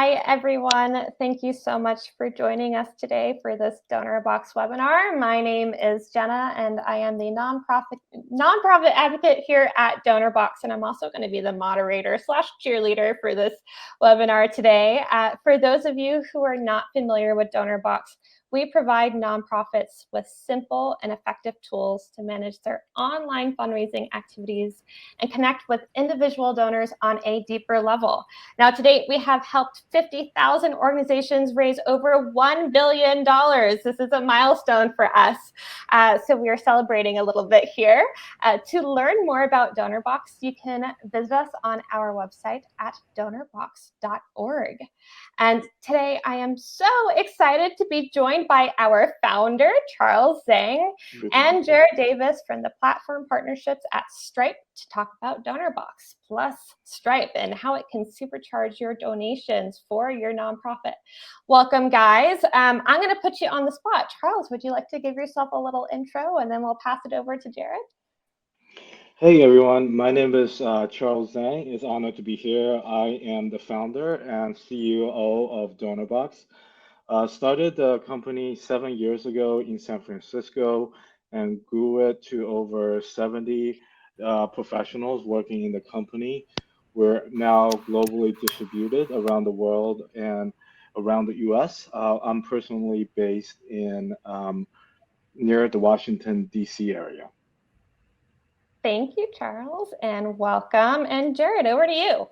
Hi, everyone. Thank you so much for joining us today for this Donorbox webinar. My name is Jenna, and I am the nonprofit advocate here at Donorbox, and I'm also going to be the moderator / cheerleader for this webinar today. For those of you who are not familiar with Donorbox, we provide nonprofits with simple and effective tools to manage their online fundraising activities and connect with individual donors on a deeper level. Now, to date, we have helped 50,000 organizations raise over $1 billion. This is a milestone for us. So we are celebrating a little bit here. To learn more about Donorbox, you can visit us on our website at donorbox.org. And today I am so excited to be joined by our founder, Charles Zhang, and Jared Davis from the Platform Partnerships at Stripe to talk about Donorbox plus Stripe and how it can supercharge your donations for your nonprofit. Welcome, guys. I'm going to put you on the spot. Charles, would you like to give yourself a little intro, and then we'll pass it over to Jared? Hey everyone, my name is Charles Zhang. It's an honor to be here. I am the founder and CEO of Donorbox. Started the company 7 years ago in San Francisco and grew it to over 70 professionals working in the company. We're now globally distributed around the world and around the US. I'm personally based in near the Washington, DC area. Thank you, Charles, and welcome. And Jared, over to you.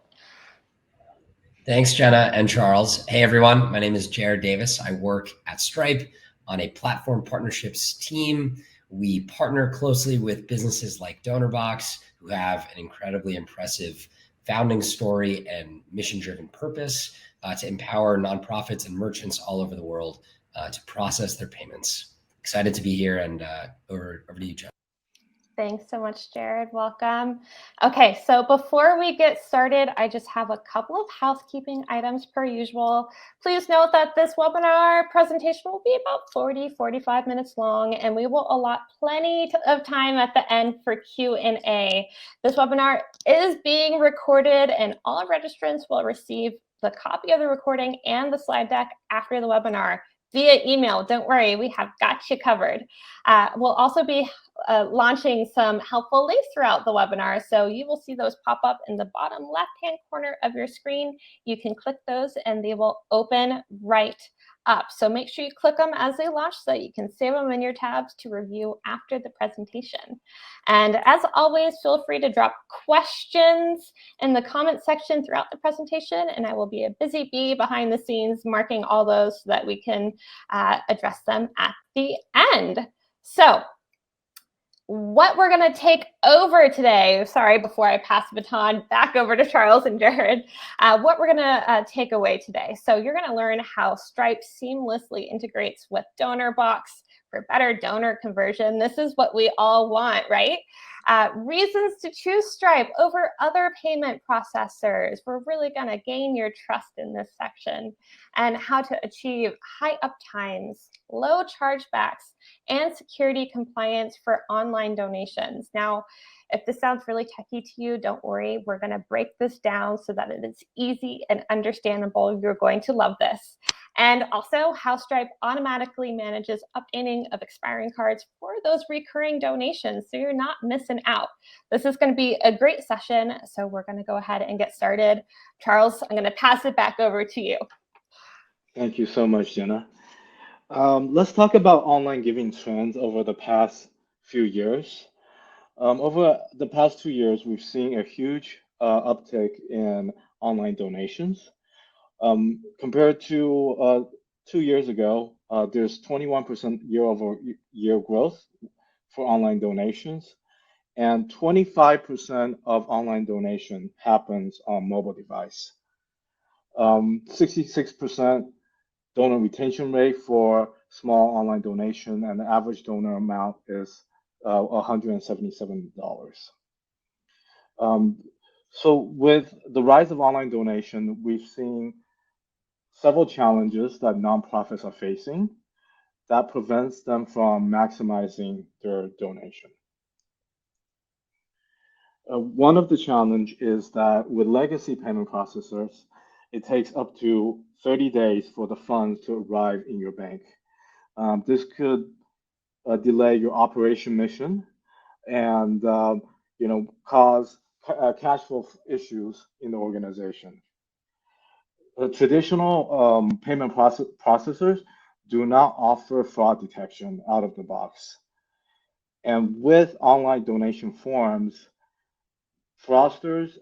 Thanks, Jenna and Charles. Hey, everyone. My name is Jared Davis. I work at Stripe on a platform partnerships team. We partner closely with businesses like Donorbox, who have an incredibly impressive founding story and mission-driven purpose to empower nonprofits and merchants all over the world to process their payments. Excited to be here, and over to you, Jenna. Thanks so much, Jared. Welcome. Okay, so before we get started, I just have a couple of housekeeping items per usual. Please note that this webinar presentation will be about 45 minutes long, and we will allot plenty of time at the end for Q&A. This webinar is being recorded, and all registrants will receive the copy of the recording and the slide deck after the webinar via email. Don't worry, we have got you covered. We'll also be launching some helpful links throughout the webinar. So you will see those pop up in the bottom left-hand corner of your screen. You can click those and they will open right up. So make sure you click them as they launch so that you can save them in your tabs to review after the presentation. And as always, feel free to drop questions in the comment section throughout the presentation, and I will be a busy bee behind the scenes marking all those so that we can address them at the end. So what we're going to take over today, sorry, before I pass the baton back over to Charles and Jared, what we're going to take away today. So you're going to learn how Stripe seamlessly integrates with Donorbox for better donor conversion. This is what we all want, right? Reasons to choose Stripe over other payment processors. We're really going to gain your trust in this section, and how to achieve high uptimes, low chargebacks, and security compliance for online donations. Now, if this sounds really techy to you, don't worry. We're going to break this down so that it is easy and understandable. You're going to love this. And also how Stripe automatically manages updating of expiring cards for those recurring donations, so you're not missing out. This is going to be a great session, so we're going to go ahead and get started. Charles, I'm going to pass it back over to you. Thank you so much, Jenna. Let's talk about online giving trends over the past few years. Over the past 2 years, we've seen a huge uptick in online donations. Compared to 2 years ago, there's 21% year-over-year growth for online donations, and 25% of online donation happens on mobile device. 66% donor retention rate for small online donation, and the average donor amount is $177. So with the rise of online donation, we've seen several challenges that nonprofits are facing that prevents them from maximizing their donation. One of the challenges is that with legacy payment processors, it takes up to 30 days for the funds to arrive in your bank. This could delay your operation mission and cause cash flow issues in the organization. Traditional payment processors do not offer fraud detection out of the box. And with online donation forms, fraudsters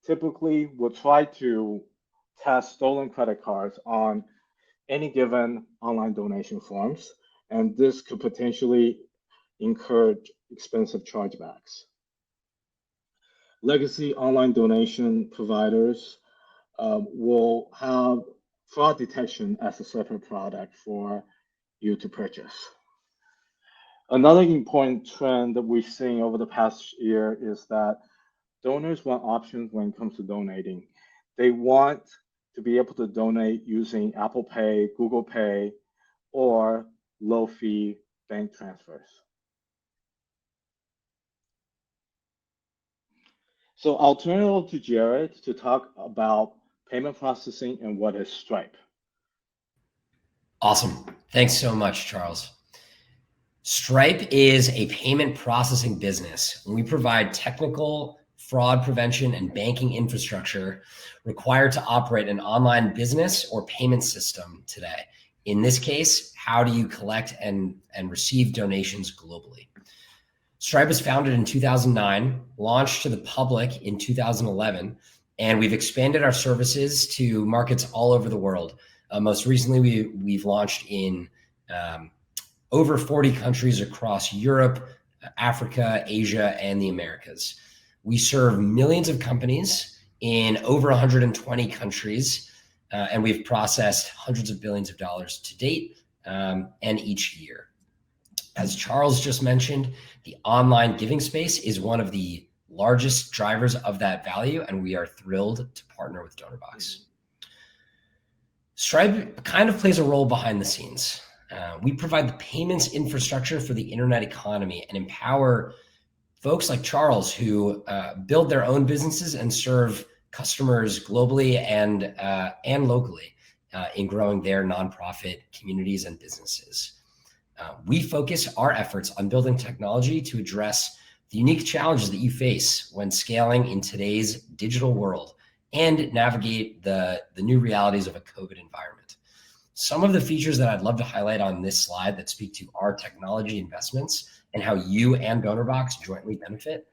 typically will try to test stolen credit cards on any given online donation forms, and this could potentially incur expensive chargebacks. Legacy online donation providers will have fraud detection as a separate product for you to purchase. Another important trend that we've seen over the past year is that donors want options when it comes to donating. They want to be able to donate using Apple Pay, Google Pay, or low-fee bank transfers. So I'll turn it over to Jared to talk about payment processing and what is Stripe. Awesome. Thanks so much, Charles. Stripe is a payment processing business. We provide technical fraud prevention and banking infrastructure required to operate an online business or payment system today. In this case, how do you collect and receive donations globally? Stripe was founded in 2009, launched to the public in 2011, and we've expanded our services to markets all over the world. Most recently, we've launched in over 40 countries across Europe, Africa, Asia, and the Americas. We serve millions of companies in over 120 countries, and we've processed hundreds of billions of dollars to date and each year. As Charles just mentioned, the online giving space is one of the largest drivers of that value, and we are thrilled to partner with Donorbox. Stripe kind of plays a role behind the scenes. We provide the payments infrastructure for the internet economy and empower folks like Charles who build their own businesses and serve customers globally and locally in growing their nonprofit communities and businesses. We focus our efforts on building technology to address the unique challenges that you face when scaling in today's digital world and navigate the new realities of a COVID environment. Some of the features that I'd love to highlight on this slide that speak to our technology investments and how you and Donorbox jointly benefit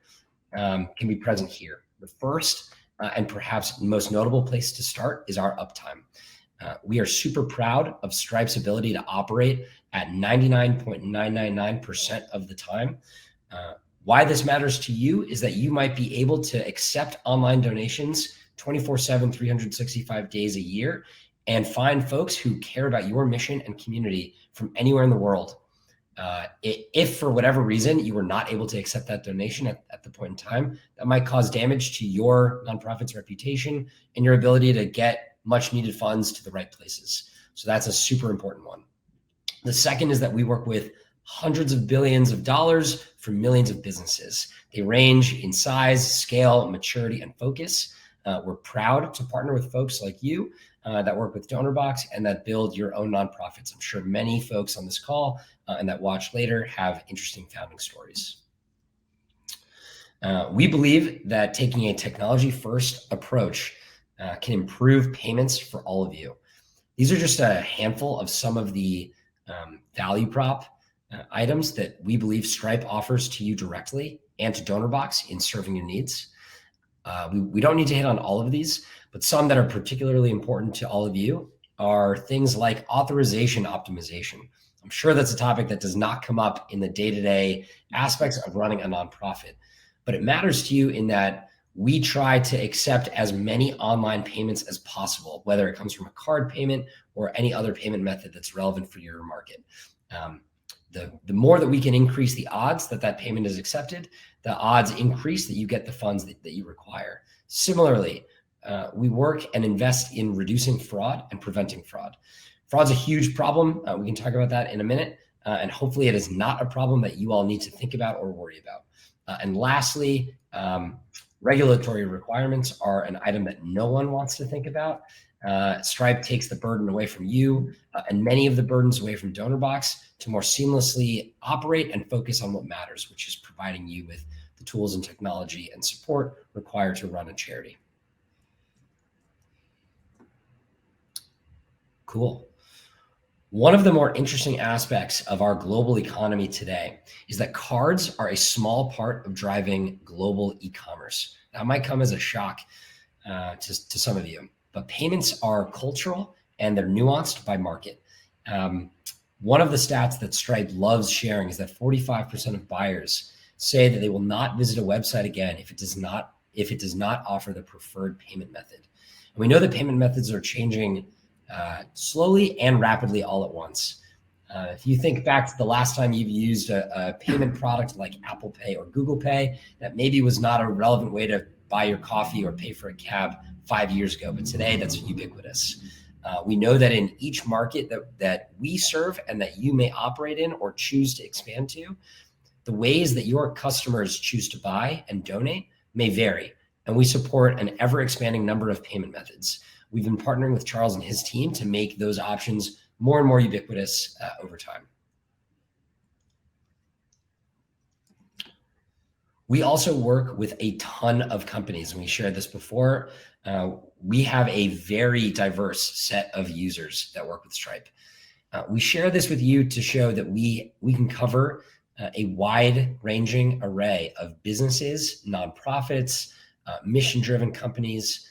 can be present here. The first and perhaps most notable place to start is our uptime. We are super proud of Stripe's ability to operate at 99.999% of the time. Why this matters to you is that you might be able to accept online donations 24/7, 365 days a year and find folks who care about your mission and community from anywhere in the world. If for whatever reason you were not able to accept that donation at the point in time, that might cause damage to your nonprofit's reputation and your ability to get much needed funds to the right places. So that's a super important one. The second is that we work with hundreds of billions of dollars for millions of businesses. They range in size, scale, maturity, and focus. We're proud to partner with folks like you that work with Donorbox and that build your own nonprofits. I'm sure many folks on this call and that watch later have interesting founding stories. We believe that taking a technology-first approach can improve payments for all of you. These are just a handful of some of the value prop items that we believe Stripe offers to you directly and to Donorbox in serving your needs. We don't need to hit on all of these, but some that are particularly important to all of you are things like authorization optimization. I'm sure that's a topic that does not come up in the day-to-day aspects of running a nonprofit, but it matters to you in that we try to accept as many online payments as possible, whether it comes from a card payment or any other payment method that's relevant for your market. The more that we can increase the odds that that payment is accepted, the odds increase that you get the funds that you require. Similarly, we work and invest in reducing fraud and preventing fraud. Fraud's a huge problem. We can talk about that in a minute. And hopefully it is not a problem that you all need to think about or worry about. And lastly, Regulatory requirements are an item that no one wants to think about. Stripe takes the burden away from you and many of the burdens away from Donorbox to more seamlessly operate and focus on what matters, which is providing you with the tools and technology and support required to run a charity. Cool. One of the more interesting aspects of our global economy today is that cards are a small part of driving global e-commerce. That might come as a shock to some of you, but payments are cultural and they're nuanced by market. One of the stats that Stripe loves sharing is that 45% of buyers say that they will not visit a website again if it does not offer the preferred payment method. And we know that payment methods are changing slowly and rapidly all at once. If you think back to the last time you've used a payment product like Apple Pay or Google Pay, that maybe was not a relevant way to buy your coffee or pay for a cab 5 years ago, but today that's ubiquitous. We know that in each market that we serve and that you may operate in or choose to expand to, the ways that your customers choose to buy and donate may vary, and we support an ever-expanding number of payment methods. We've been partnering with Charles and his team to make those options more and more ubiquitous over time. We also work with a ton of companies, and we shared this before. We have a very diverse set of users that work with Stripe. We share this with you to show that we can cover a wide-ranging array of businesses, nonprofits, mission-driven companies,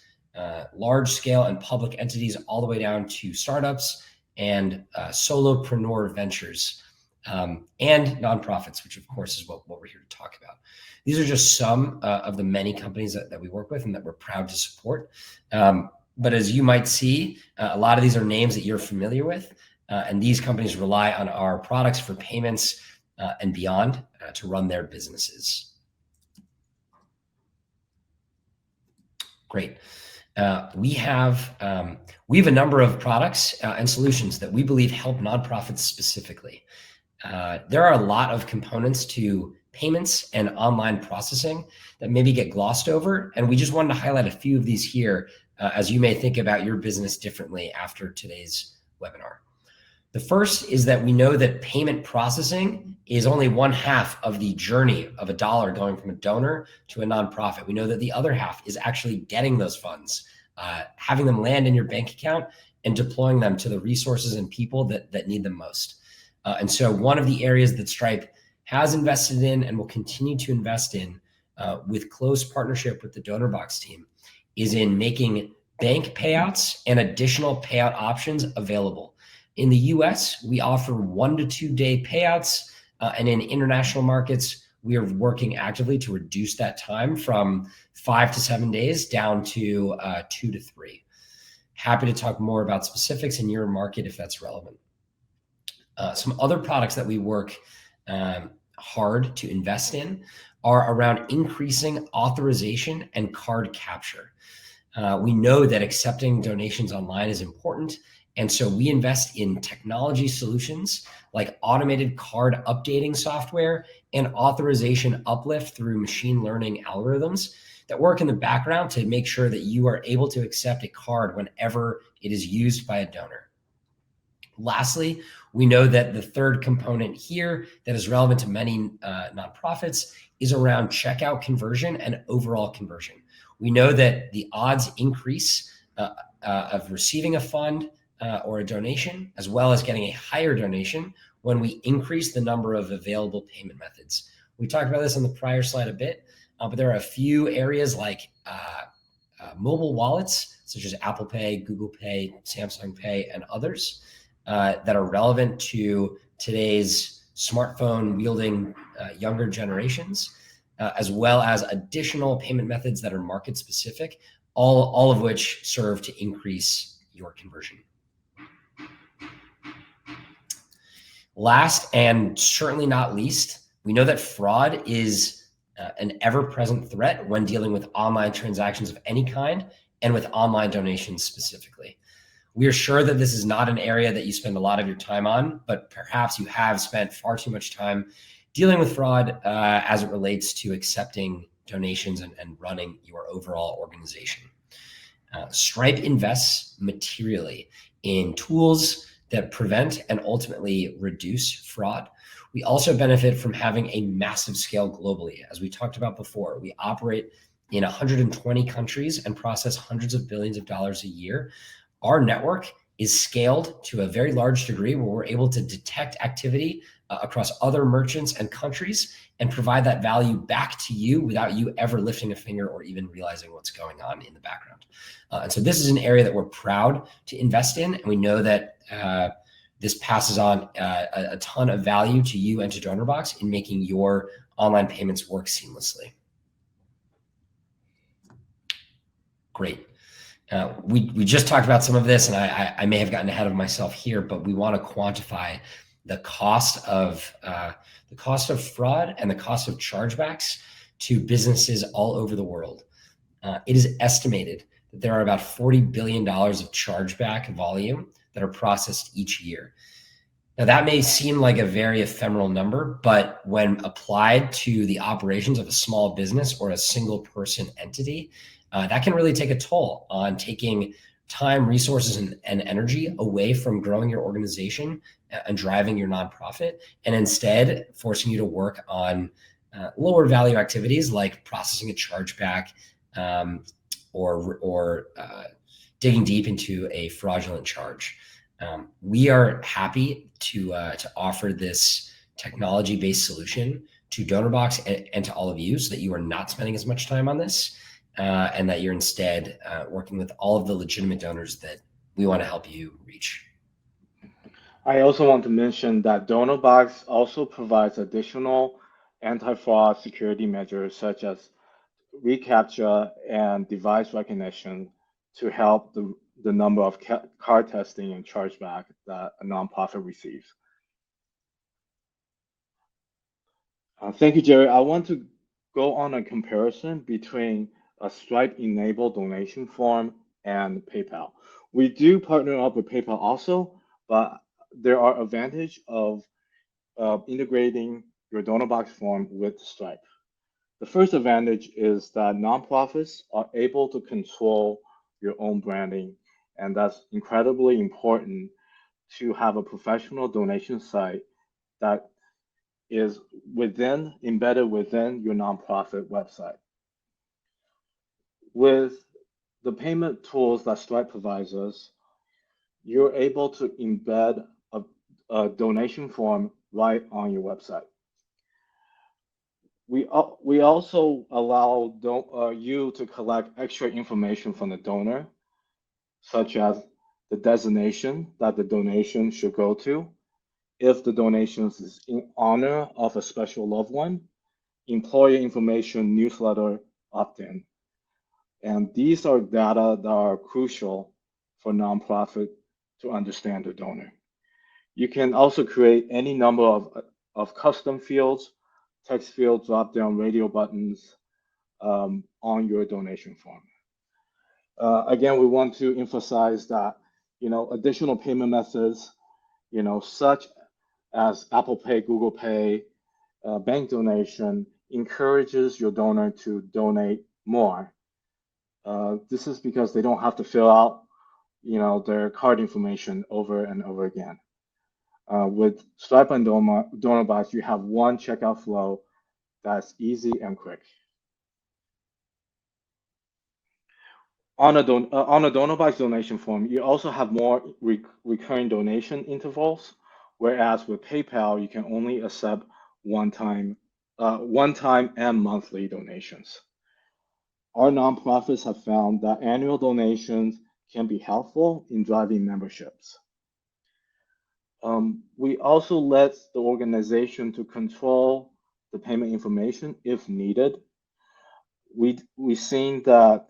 large-scale and public entities, all the way down to startups and solopreneur ventures, and nonprofits, which of course is what we're here to talk about. These are just some of the many companies that we work with and that we're proud to support. But as you might see, a lot of these are names that you're familiar with, and these companies rely on our products for payments and beyond to run their businesses. Great. We have a number of products and solutions that we believe help nonprofits specifically. There are a lot of components to payments and online processing that maybe get glossed over, and we just wanted to highlight a few of these here as you may think about your business differently after today's webinar. The first is that we know that payment processing is only one half of the journey of a dollar going from a donor to a nonprofit. We know that the other half is actually getting those funds, having them land in your bank account and deploying them to the resources and people that need them most. And so one of the areas that Stripe has invested in and will continue to invest in with close partnership with the Donorbox team is in making bank payouts and additional payout options available. In the US, we offer 1 to 2 day payouts, and in international markets, we are working actively to reduce that time from 5 to 7 days down to 2 to 3. Happy to talk more about specifics in your market if that's relevant. Some other products that we work hard to invest in are around increasing authorization and card capture. We know that accepting donations online is important, and so we invest in technology solutions like automated card updating software and authorization uplift through machine learning algorithms that work in the background to make sure that you are able to accept a card whenever it is used by a donor. Lastly, we know that the third component here that is relevant to many nonprofits is around checkout conversion and overall conversion. We know that the odds increase of receiving a fund or a donation, as well as getting a higher donation when we increase the number of available payment methods. We talked about this on the prior slide a bit, but there are a few areas like mobile wallets, such as Apple Pay, Google Pay, Samsung Pay, and others that are relevant to today's smartphone wielding younger generations, as well as additional payment methods that are market specific, all of which serve to increase your conversion. Last and certainly not least, we know that fraud is an ever-present threat when dealing with online transactions of any kind and with online donations specifically. We are sure that this is not an area that you spend a lot of your time on, but perhaps you have spent far too much time dealing with fraud as it relates to accepting donations and running your overall organization. Stripe invests materially in tools that prevent and ultimately reduce fraud. We also benefit from having a massive scale globally. As we talked about before, we operate in 120 countries and process hundreds of billions of dollars a year. Our network is scaled to a very large degree where we're able to detect activity across other merchants and countries and provide that value back to you without you ever lifting a finger or even realizing what's going on in the background. And so this is an area that we're proud to invest in, and we know that this passes on a ton of value to you and to Donorbox in making your online payments work seamlessly. Great. We just talked about some of this, and I may have gotten ahead of myself here, but we want to quantify the cost of fraud and the cost of chargebacks to businesses all over the world. It is estimated that there are about $40 billion of chargeback volume that are processed each year. Now, that may seem like a very ephemeral number, but when applied to the operations of a small business or a single person entity, that can really take a toll on taking time, resources, and energy away from growing your organization and driving your nonprofit, and instead forcing you to work on lower value activities like processing a chargeback or digging deep into a fraudulent charge. We are happy to offer this technology-based solution to Donorbox and to all of you, so that you are not spending as much time on this, and that you're instead working with all of the legitimate donors that we want to help you reach. I also want to mention that Donorbox also provides additional anti-fraud security measures such as reCAPTCHA and device recognition to help the number of card testing and chargeback that a nonprofit receives. Thank you, Jerry. I want to go on a comparison between a Stripe-enabled donation form and PayPal. We do partner up with PayPal also, but there are advantages of integrating your Donorbox form with Stripe. The first advantage is that nonprofits are able to control your own branding, and that's incredibly important to have a professional donation site that is embedded within your nonprofit website. With the payment tools that Stripe provides us, you're able to embed a donation form right on your website. We also allow you to collect extra information from the donor, such as the designation that the donation should go to, if the donation is in honor of a special loved one, employer information, newsletter, opt-in. And these are data that are crucial for nonprofit to understand the donor. You can also create any number of custom fields, text fields, drop-down radio buttons on your donation form. Again, we want to emphasize that additional payment methods, such as Apple Pay, Google Pay, bank donation, encourages your donor to donate more. This is because they don't have to fill out, their card information over and over again. With Stripe and Donorbox, you have one checkout flow that's easy and quick. On a Donorbox donation form, you also have more recurring donation intervals, whereas with PayPal, you can only accept one-time and monthly donations. Our nonprofits have found that annual donations can be helpful in driving memberships. We also let the organization to control the payment information if needed. We've seen that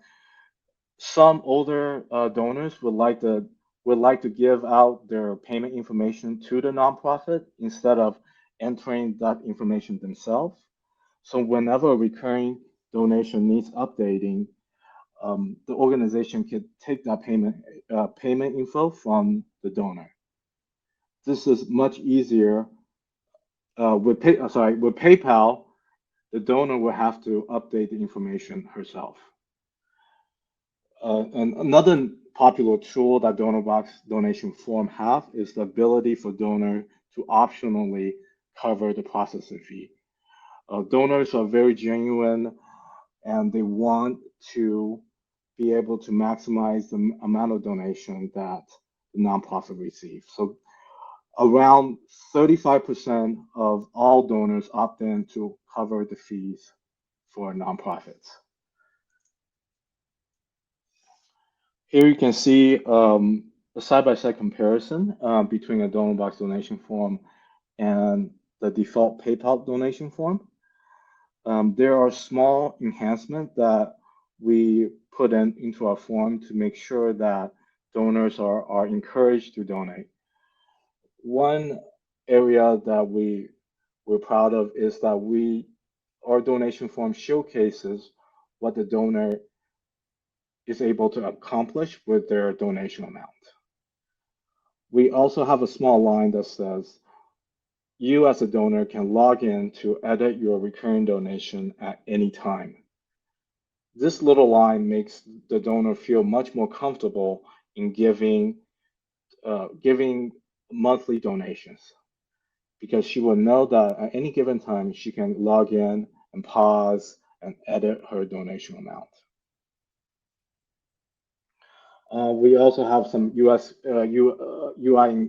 some older donors would like to give out their payment information to the nonprofit instead of entering that information themselves. So whenever a recurring donation needs updating, the organization can take that payment info from the donor. This is much easier with PayPal. the donor will have to update the information herself. And another popular tool that Donorbox donation form have is the ability for donor to optionally cover the processing fee. Donors are very genuine and they want to be able to maximize the amount of donation that the nonprofit receives. So around 35% of all donors opt in to cover the fees for nonprofits. Here you can see a side-by-side comparison between a Donorbox donation form and the default PayPal donation form. There are small enhancements that we put into our form to make sure that donors are encouraged to donate. One area that we're proud of is that our donation form showcases what the donor is able to accomplish with their donation amount. We also have a small line that says, you as a donor can log in to edit your recurring donation at any time. This little line makes the donor feel much more comfortable in giving monthly donations because she will know that at any given time she can log in and pause and edit her donation amount. We also have some UI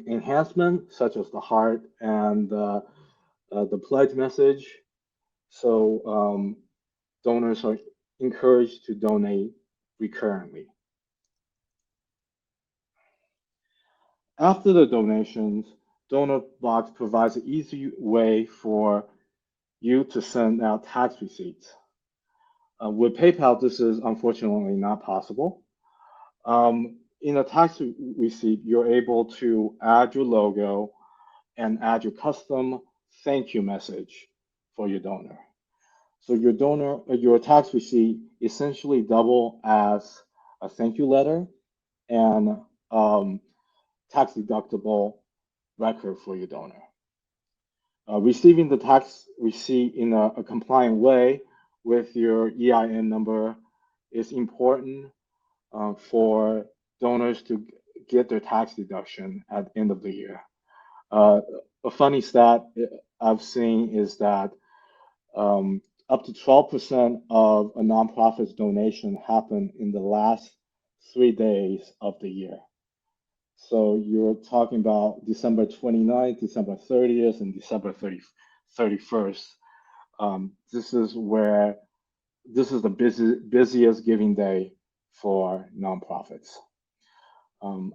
enhancement, such as the heart and the pledge message. So donors are encouraged to donate recurrently. After the donations, Donorbox provides an easy way for you to send out tax receipts. With PayPal, this is unfortunately not possible. In a tax receipt, you're able to add your logo and add your custom thank you message for your donor. So your tax receipt essentially double as a thank you letter and tax deductible record for your donor. Receiving the tax receipt in a compliant way with your EIN number is important for donors to get their tax deduction at the end of the year. A funny stat I've seen is that up to 12% of a nonprofit's donation happen in the last 3 days of the year. So you're talking about December 29th, December 30th, and December 31st. This is the busiest giving day for nonprofits.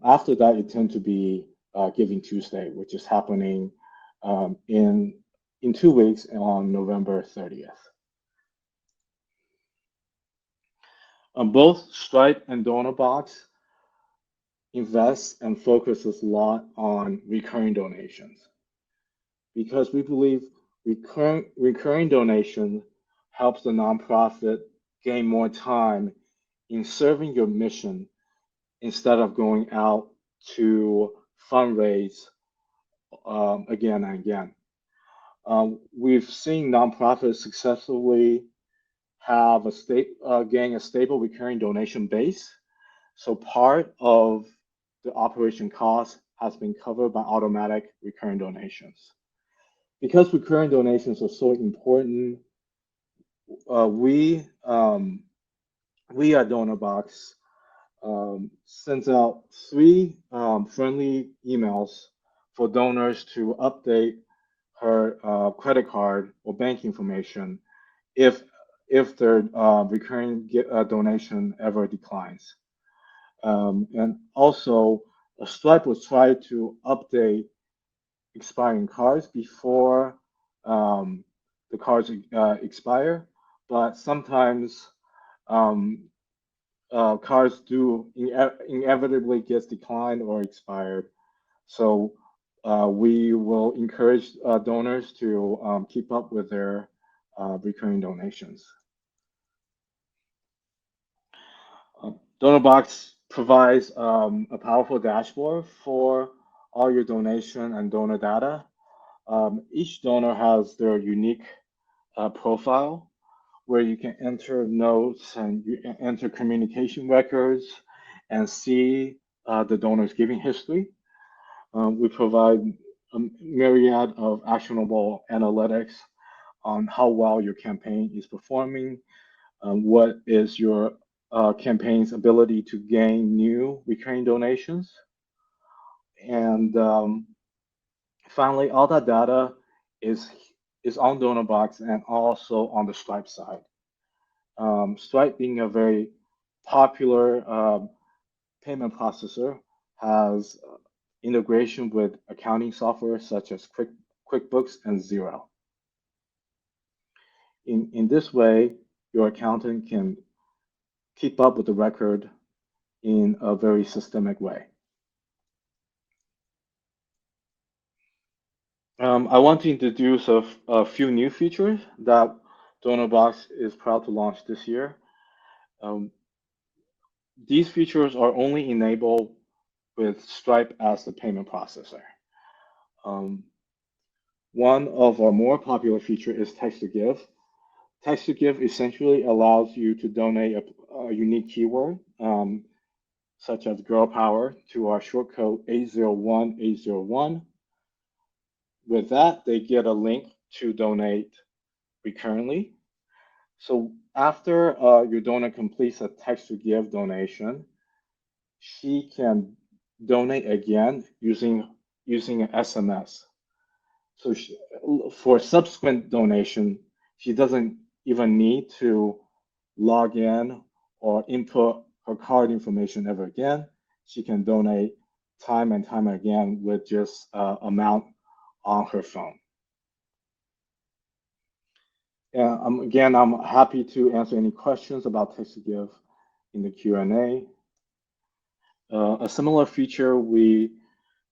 After that, it tends to be Giving Tuesday, which is happening in 2 weeks on November 30th. Both Stripe and Donorbox invest and focuses a lot on recurring donations because we believe recurring donation helps the nonprofit gain more time in serving your mission instead of going out to fundraise again and again. We've seen nonprofits successfully have gain a stable recurring donation base. So part of the operation cost has been covered by automatic recurring donations. Because recurring donations are so important, we at Donorbox sends out 3 friendly emails for donors to update her credit card or bank information if their recurring donation ever declines. And also, Stripe will try to update expiring cards before the cards expire, but sometimes cards do inevitably get declined or expired. So we will encourage donors to keep up with their recurring donations. Donorbox provides a powerful dashboard for all your donation and donor data. Each donor has their unique profile where you can enter notes and you enter communication records and see the donor's giving history. We provide a myriad of actionable analytics on how well your campaign is performing, what is your campaign's ability to gain new recurring donations, and finally, all that data is on Donorbox and also on the Stripe side. Stripe, being a very popular payment processor, has integration with accounting software such as QuickBooks and Xero. In this way, your accountant can keep up with the record in a very systemic way. I want to introduce a few new features that Donorbox is proud to launch this year. These features are only enabled with Stripe as the payment processor. One of our more popular features is text to give. Text to give essentially allows you to donate a unique keyword, such as girl power, to our short code 801801. With that, they get a link to donate recurrently. So after your donor completes a text to give donation, she can donate again using an SMS. So for subsequent donation, she doesn't even need to log in or input her card information ever again. She can donate time and time again with just amount on her phone. Again, I'm happy to answer any questions about text to give in the Q&A. A similar feature we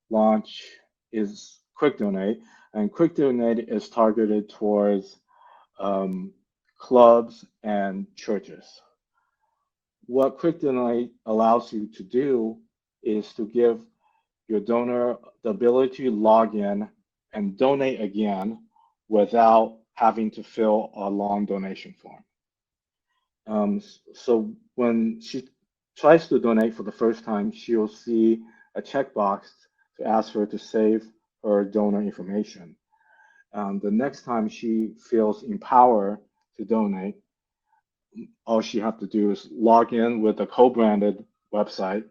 launch is Quick Donate, and Quick Donate is targeted towards clubs and churches. What Quick Donate allows you to do is to give your donor the ability to log in and donate again without having to fill a long donation form. So when she tries to donate for the first time, she'll see a checkbox to ask her to save her donor information. The next time she feels empowered to donate, all she has to do is log in with a co-branded website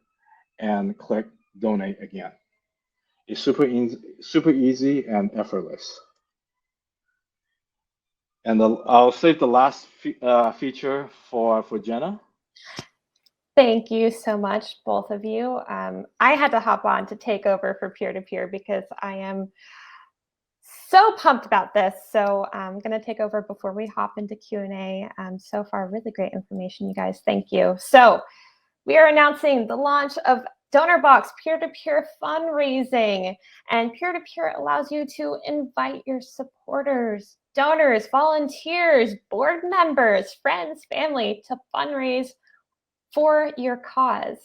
and click donate again. It's super easy and effortless. And I'll save the last feature for Jenna. Thank you so much, both of you. I had to hop on to take over for peer-to-peer because I am so pumped about this. So I'm going to take over before we hop into Q&A. So far, really great information, you guys. Thank you. So we are announcing the launch of Donorbox Peer-to-Peer Fundraising. And peer-to-peer allows you to invite your supporters, donors, volunteers, board members, friends, family to fundraise for your cause.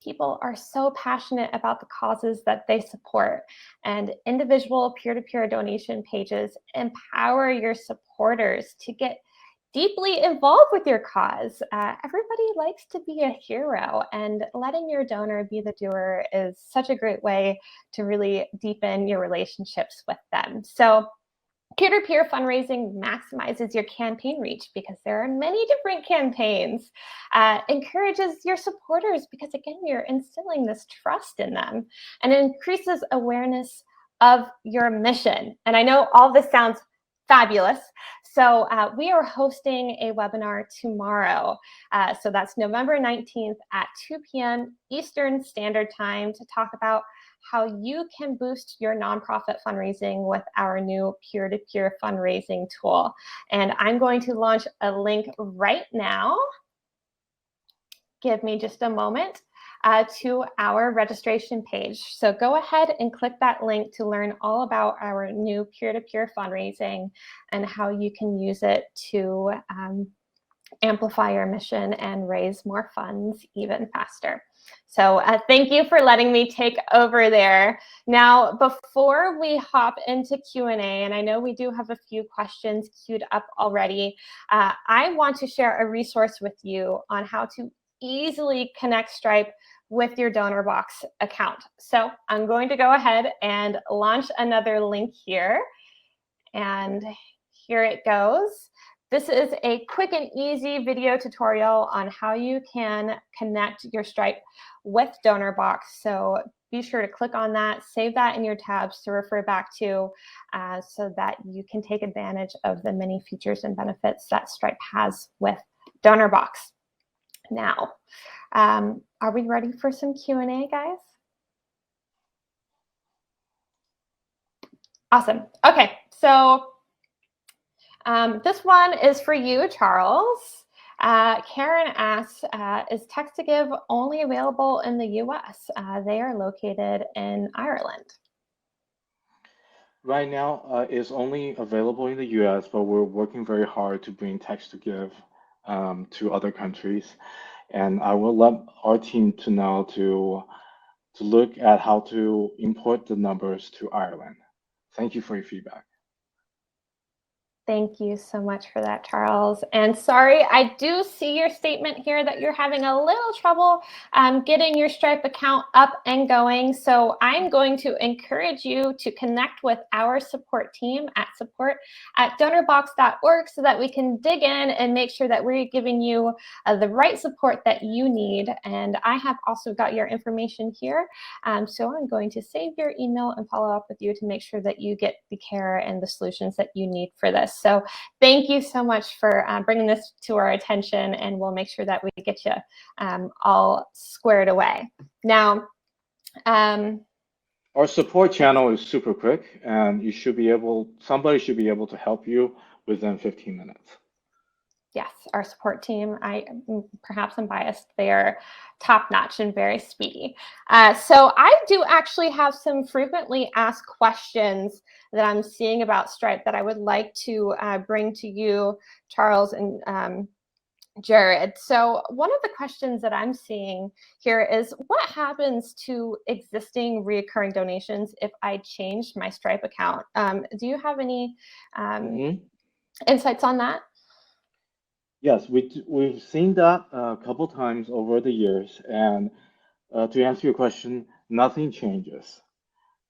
People are so passionate about the causes that they support, and individual peer-to-peer donation pages empower your supporters to get deeply involved with your cause. Everybody likes to be a hero, and letting your donor be the doer is such a great way to really deepen your relationships with them. So peer-to-peer fundraising maximizes your campaign reach because there are many different campaigns. Encourages your supporters because, again, you're instilling this trust in them, and it increases awareness of your mission. And I know all this sounds fabulous. So we are hosting a webinar tomorrow. So that's November 19th at 2 p.m. Eastern Standard Time to talk about how you can boost your nonprofit fundraising with our new peer-to-peer fundraising tool. And I'm going to launch a link right now. Give me just a moment to our registration page. So go ahead and click that link to learn all about our new peer-to-peer fundraising and how you can use it to amplify your mission and raise more funds even faster. So thank you for letting me take over there. Now, before we hop into Q&A, and I know we do have a few questions queued up already, I want to share a resource with you on how to easily connect Stripe with your Donorbox account. So I'm going to go ahead and launch another link here. And here it goes. This is a quick and easy video tutorial on how you can connect your Stripe with Donorbox. So be sure to click on that, save that in your tabs to refer back to so that you can take advantage of the many features and benefits that Stripe has with Donorbox. Now, are we ready for some Q&A, guys? Awesome. Okay, so this one is for you, Charles. Karen asks, is text to give only available in the US? They are located in Ireland. Right now, it's only available in the US, but we're working very hard to bring text to give to other countries. And I will let our team to know to look at how to import the numbers to Ireland. Thank you for your feedback. Thank you so much for that, Charles. And sorry, I do see your statement here that you're having a little trouble getting your Stripe account up and going. So I'm going to encourage you to connect with our support team at support@donorbox.org so that we can dig in and make sure that we're giving you the right support that you need. And I have also got your information here. So I'm going to save your email and follow up with you to make sure that you get the care and the solutions that you need for this. So thank you so much for bringing this to our attention, and we'll make sure that we get you all squared away. Now, our support channel is super quick, and you should be somebody should be able to help you within 15 minutes. Yes, our support team, perhaps I'm biased, they are top-notch and very speedy. So I do actually have some frequently asked questions that I'm seeing about Stripe that I would like to bring to you, Charles and Jared. So one of the questions that I'm seeing here is, what happens to existing recurring donations if I changed my Stripe account? Do you have any insights on that? Yes, we've seen that a couple times over the years, and to answer your question, nothing changes.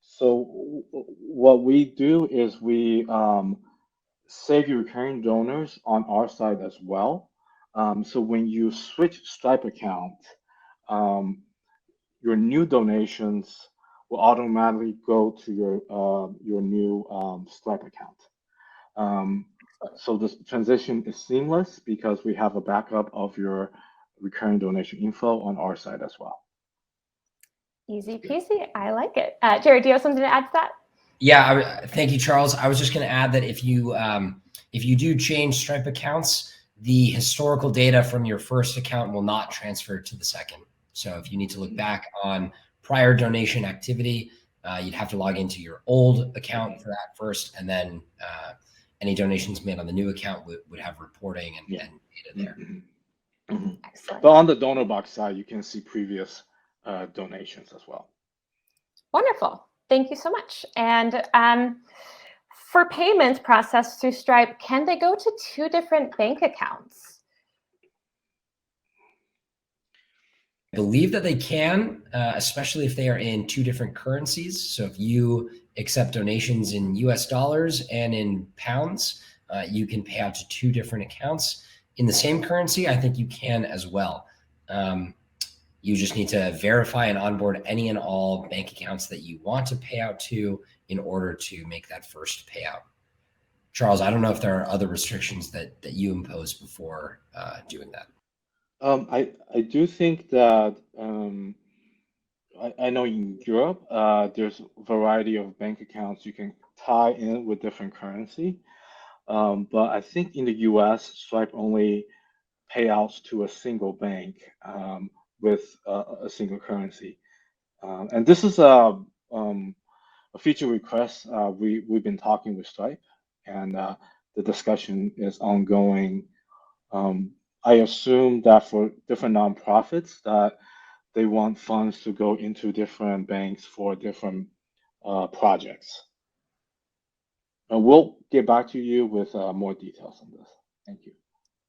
So what we do is we save your recurring donors on our side as well. So when you switch Stripe account, your new donations will automatically go to your new Stripe account. So this transition is seamless because we have a backup of your recurring donation info on our side as well. Easy peasy. I like it. Jared, do you have something to add to that? Yeah, thank you, Charles. I was just going to add that if you do change Stripe accounts, the historical data from your first account will not transfer to the second. So if you need to look back on prior donation activity, you'd have to log into your old account for that first, and then any donations made on the new account would have reporting and data there. Excellent. But on the Donorbox side, you can see previous donations as well. Wonderful. Thank you so much. And for payments processed through Stripe, can they go to two different bank accounts? I believe that they can, especially if they are in two different currencies. So if you accept donations in US dollars and in pounds, you can pay out to two different accounts. In the same currency, I think you can as well. You just need to verify and onboard any and all bank accounts that you want to pay out to in order to make that first payout. Charles, I don't know if there are other restrictions that you impose before doing that. I do think that I know in Europe there's a variety of bank accounts you can tie in with different currency, but I think in the US, Stripe only payouts to a single bank with a single currency, and this is a feature request we've been talking with Stripe, and the discussion is ongoing I assume that for different nonprofits that they want funds to go into different banks for different projects. And we'll get back to you with more details on this. Thank you.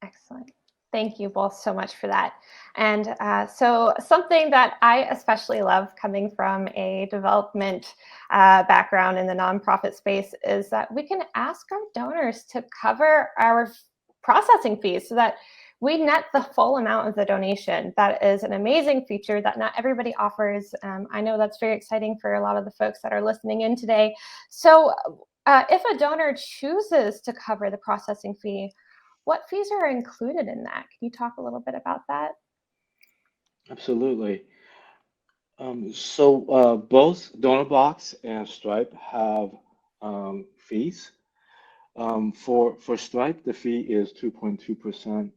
Excellent. Thank you both so much for that. And so something that I especially love coming from a development background in the nonprofit space is that we can ask our donors to cover our processing fees so that we net the full amount of the donation. That is an amazing feature that not everybody offers. I know that's very exciting for a lot of the folks that are listening in today. So if a donor chooses to cover the processing fee, what fees are included in that? Can you talk a little bit about that? Absolutely. So both Donorbox and Stripe have fees. For Stripe, the fee is 2.2%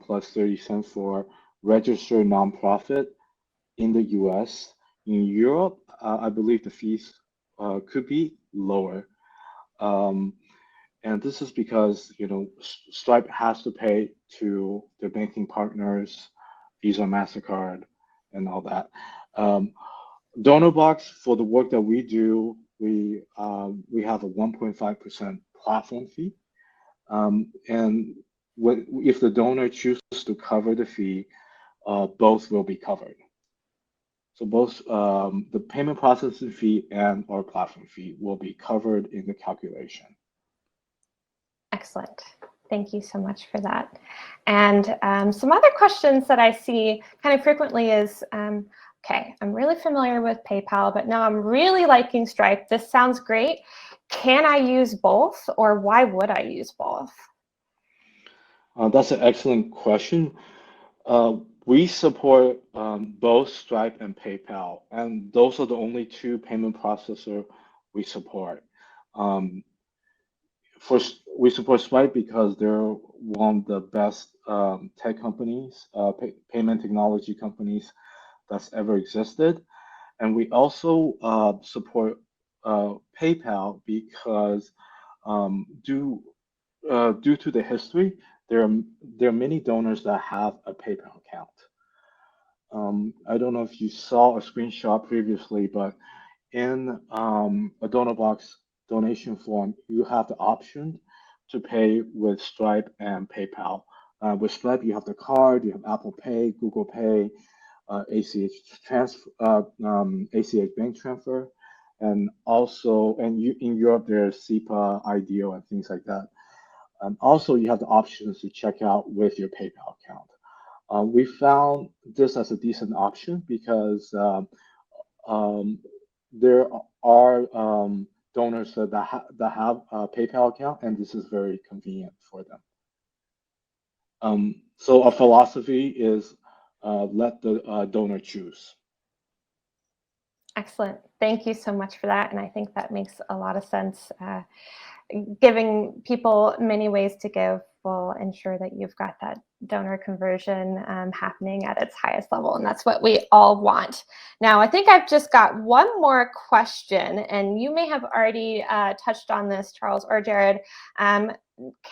plus 30 cents for registered nonprofit in the US. In Europe, I believe the fees could be lower. And this is because, Stripe has to pay to their banking partners, Visa, MasterCard, and all that. Donorbox, for the work that we do, we have a 1.5% platform fee. And if the donor chooses to cover the fee, both will be covered. So both the payment processing fee and our platform fee will be covered in the calculation. Excellent. Thank you so much for that. And some other questions that I see kind of frequently is, okay, I'm really familiar with PayPal, but now I'm really liking Stripe. This sounds great. Can I use both, or why would I use both? That's an excellent question. We support both Stripe and PayPal, and those are the only two payment processor we support. We support Stripe because they're one of the best tech companies, payment technology companies that's ever existed. And we also support PayPal because due to the history, there are many donors that have a PayPal account. I don't know if you saw a screenshot previously, but in a Donorbox donation form, you have the option to pay with Stripe and PayPal. With Stripe, you have the card, you have Apple Pay, Google Pay, ACH bank transfer, and also, in Europe, there's SEPA, IDO, and things like that. Also, you have the options to check out with your PayPal account. We found this as a decent option because there are donors that have a PayPal account, and this is very convenient for them. So our philosophy is let the donor choose. Excellent. Thank you so much for that. And I think that makes a lot of sense. Giving people many ways to give will ensure that you've got that donor conversion happening at its highest level. And that's what we all want. Now, I think I've just got one more question, and you may have already touched on this, Charles or Jared. Can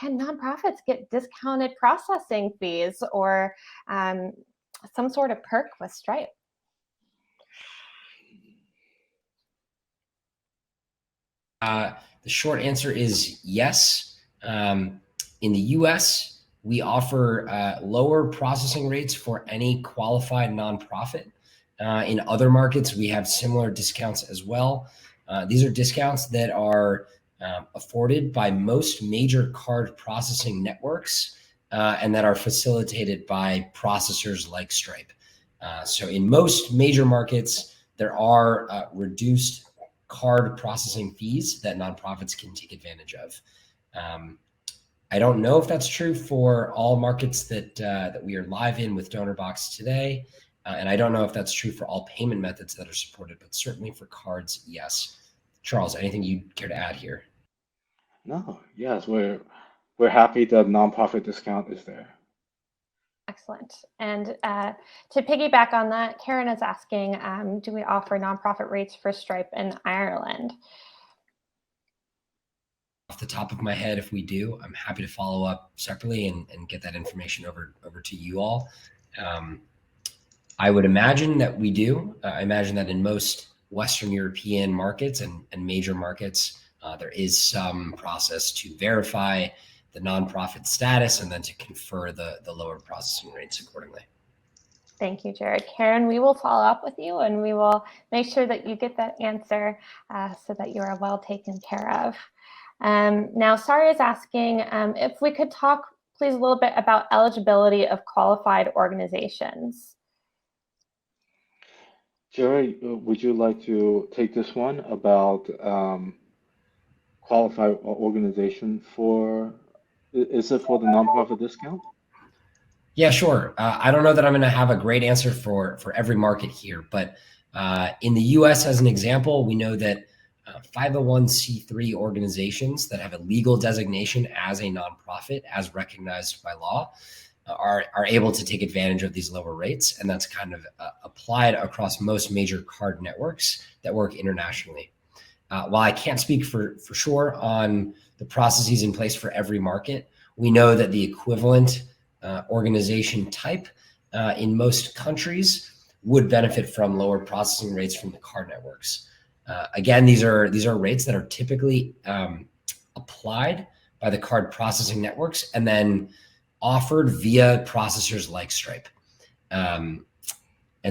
nonprofits get discounted processing fees or some sort of perk with Stripe? The short answer is yes. In the US, we offer lower processing rates for any qualified nonprofit. In other markets, we have similar discounts as well. These are discounts that are afforded by most major card processing networks and that are facilitated by processors like Stripe. So in most major markets, there are reduced card processing fees that nonprofits can take advantage of. I don't know if that's true for all markets that we are live in with Donorbox today. And I don't know if that's true for all payment methods that are supported, but certainly for cards, yes. Charles, anything you'd care to add here? No, yes, we're happy that nonprofit discount is there. Excellent. And to piggyback on that, Karen is asking, do we offer nonprofit rates for Stripe in Ireland? the top of my head. If we do, I'm happy to follow up separately and get that information over to you all. I would imagine that we do. I imagine that in most Western European markets and major markets, there is some process to verify the nonprofit status and then to confer the lower processing rates accordingly. Thank you, Jared. Karen, we will follow up with you and we will make sure that you get that answer so that you are well taken care of. Now, Sari is asking if we could talk, please, a little bit about eligibility of qualified organizations. Jerry, would you like to take this one about qualified organization for, is it for the nonprofit discount? Yeah, sure. I don't know that I'm going to have a great answer for every market here, but in the US, as an example, we know that 501c3 organizations that have a legal designation as a nonprofit, as recognized by law, are able to take advantage of these lower rates. And that's kind of applied across most major card networks that work internationally. While I can't speak for sure on the processes in place for every market, we know that the equivalent organization type in most countries would benefit from lower processing rates from the card networks. Again, these are rates that are typically applied by the card processing networks and then offered via processors like Stripe. And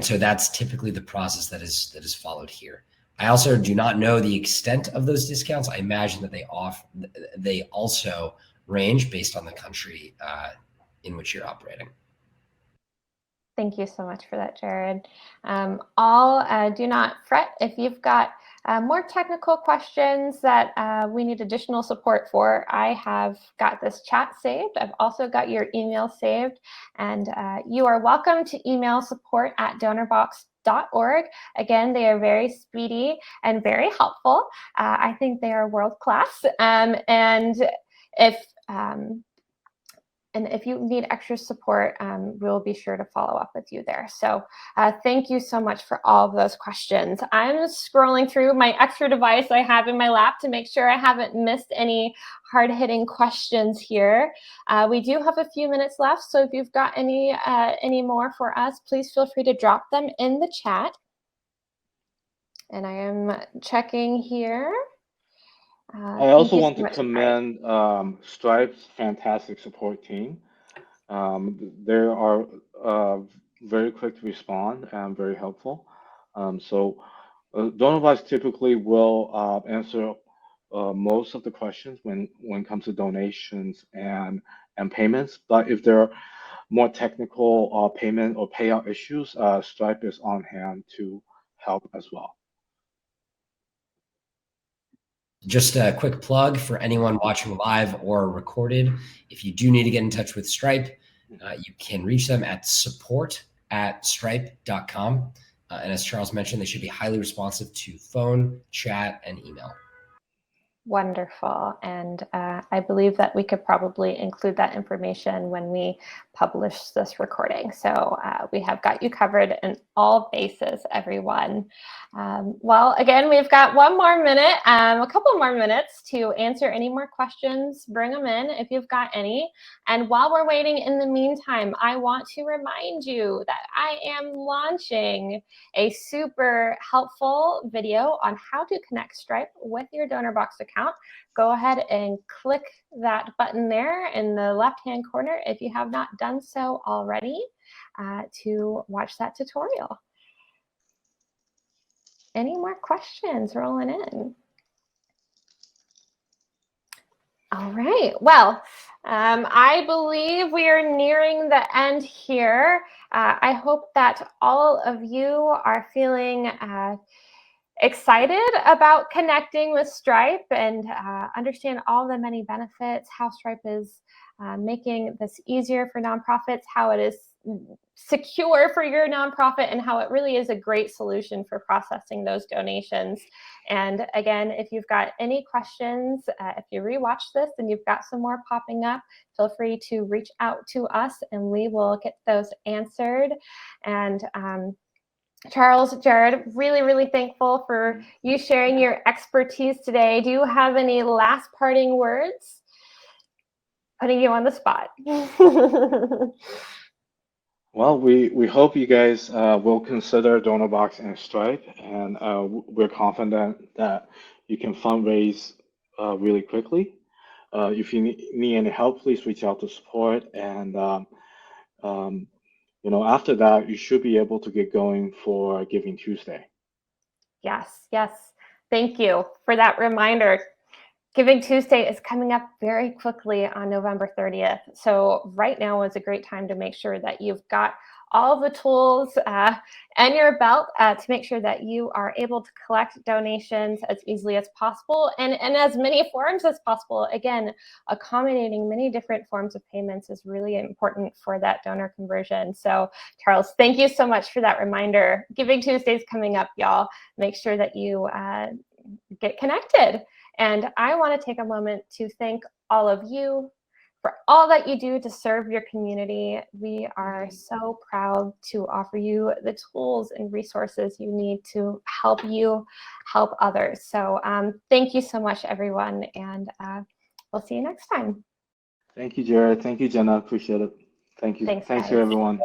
so that's typically the process that is followed here. I also do not know the extent of those discounts. I imagine that they also range based on the country in which you're operating. Thank you so much for that, Jared. Do not fret if you've got more technical questions that we need additional support for. I have got this chat saved. I've also got your email saved, and you are welcome to email support@donorbox.org. Again, they are very speedy and very helpful. I think they are world-class. And if you need extra support, we'll be sure to follow up with you there. So thank you so much for all of those questions. I'm scrolling through my extra device I have in my lap to make sure I haven't missed any hard-hitting questions here. We do have a few minutes left, so if you've got any more for us, please feel free to drop them in the chat. And I am checking here. I also want to commend Stripe's fantastic support team. They are very quick to respond and very helpful. Donorbox typically will answer most of the questions when it comes to donations and payments. But if there are more technical payment or payout issues, Stripe is on hand to help as well. Just a quick plug for anyone watching live or recorded. If you do need to get in touch with Stripe, you can reach them at support@stripe.com. And as Charles mentioned, they should be highly responsive to phone, chat, and email. Wonderful. And I believe that we could probably include that information when we publish this recording. So we have got you covered in all bases, everyone. Well, again, we've got one more minute, a couple more minutes to answer any more questions. Bring them in if you've got any. And while we're waiting, in the meantime, I want to remind you that I am launching a super helpful video on how to connect Stripe with your Donorbox account. Go ahead and click that button there in the left-hand corner if you have not done so already to watch that tutorial. Any more questions rolling in? All right. Well, I believe we are nearing the end here. I hope that all of you are feeling excited about connecting with Stripe and understand all the many benefits, how Stripe is making this easier for nonprofits, how it is secure for your nonprofit, and how it really is a great solution for processing those donations. And again, if you've got any questions, if you rewatch this and you've got some more popping up, feel free to reach out to us and we will get those answered. And Charles, Jared, really, really thankful for you sharing your expertise today. Do you have any last parting words? Putting you on the spot. Well, we hope you guys will consider Donorbox and Stripe, and we're confident that you can fundraise really quickly. If you need any help, please reach out to support. And um, after that, you should be able to get going for Giving Tuesday. Yes, yes. Thank you for that reminder. Giving Tuesday is coming up very quickly on November 30th. So right now is a great time to make sure that you've got all the tools and your belt to make sure that you are able to collect donations as easily as possible and as many forms as possible. Again, accommodating many different forms of payments is really important for that donor conversion. So Charles, thank you so much for that reminder. Giving Tuesday is coming up, y'all. Make sure that you get connected. And I want to take a moment to thank all of you for all that you do to serve your community. We are so proud to offer you the tools and resources you need to help you help others. So thank you so much, everyone, and we'll see you next time. Thank you, Jared. Thank you, Jenna. Appreciate it. Thank you. Thanks, Thanks guys. to everyone.